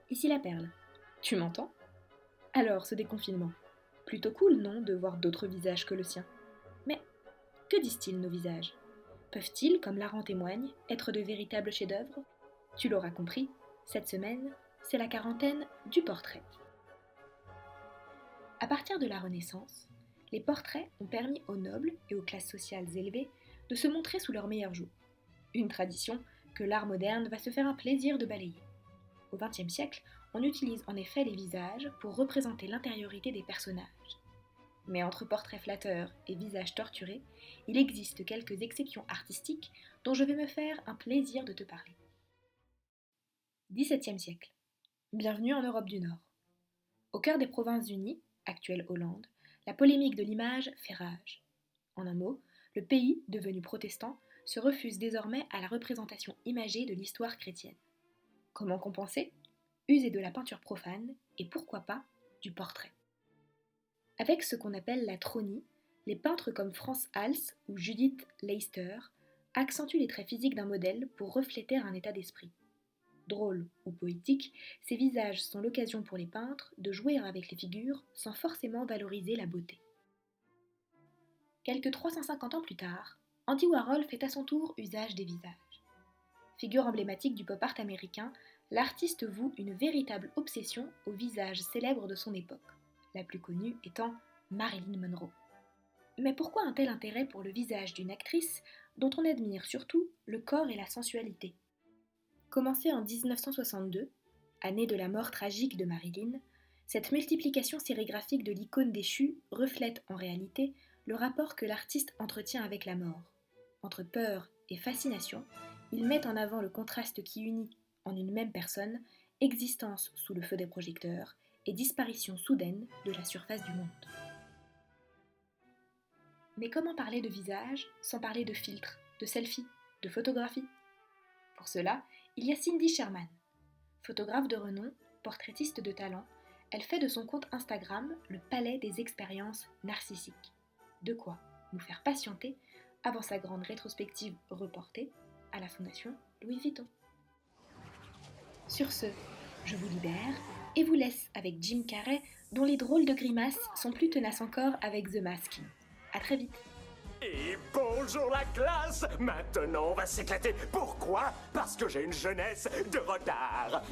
Ici la perle. Tu m'entends? Alors, ce déconfinement. Plutôt cool, non, de voir d'autres visages que le sien. Mais que disent-ils nos visages? Peuvent-ils, comme l'art en témoigne, être de véritables chefs-d'œuvre? Tu l'auras compris, cette semaine, c'est la quarantaine du portrait. À partir de la Renaissance, les portraits ont permis aux nobles et aux classes sociales élevées de se montrer sous leur meilleur jour. Une tradition que l'art moderne va se faire un plaisir de balayer. Au XXe siècle, on utilise en effet les visages pour représenter l'intériorité des personnages. Mais entre portraits flatteurs et visages torturés, il existe quelques exceptions artistiques dont je vais me faire un plaisir de te parler. XVIIe siècle. Bienvenue en Europe du Nord. Au cœur des Provinces-Unies, actuelle Hollande, la polémique de l'image fait rage. En un mot, le pays, devenu protestant, se refuse désormais à la représentation imagée de l'histoire chrétienne. Comment compenser? User de la peinture profane et pourquoi pas du portrait. Avec ce qu'on appelle la tronie, les peintres comme Frans Hals ou Judith Leyster accentuent les traits physiques d'un modèle pour refléter un état d'esprit. Drôles ou poétiques, ces visages sont l'occasion pour les peintres de jouer avec les figures sans forcément valoriser la beauté. Quelques 350 ans plus tard, Andy Warhol fait à son tour usage des visages. Figure emblématique du pop art américain, l'artiste voue une véritable obsession aux visages célèbres de son époque, la plus connue étant Marilyn Monroe. Mais pourquoi un tel intérêt pour le visage d'une actrice dont on admire surtout le corps et la sensualité? Commencée en 1962, année de la mort tragique de Marilyn, cette multiplication sérigraphique de l'icône déchue reflète en réalité le rapport que l'artiste entretient avec la mort. Entre peur et fascination, il met en avant le contraste qui unit, en une même personne, existence sous le feu des projecteurs et disparition soudaine de la surface du monde. Mais comment parler de visage sans parler de filtres, de selfies, de photographie? Pour cela, il y a Cindy Sherman. Photographe de renom, portraitiste de talent, elle fait de son compte Instagram le palais des expériences narcissiques. De quoi nous faire patienter avant sa grande rétrospective reportée à la Fondation Louis Vuitton. Sur ce, je vous libère et vous laisse avec Jim Carrey, dont les drôles de grimaces sont plus tenaces encore avec The Mask. À très vite. Et bonjour la classe! Maintenant on va s'éclater. Pourquoi? Parce que j'ai une jeunesse de retard.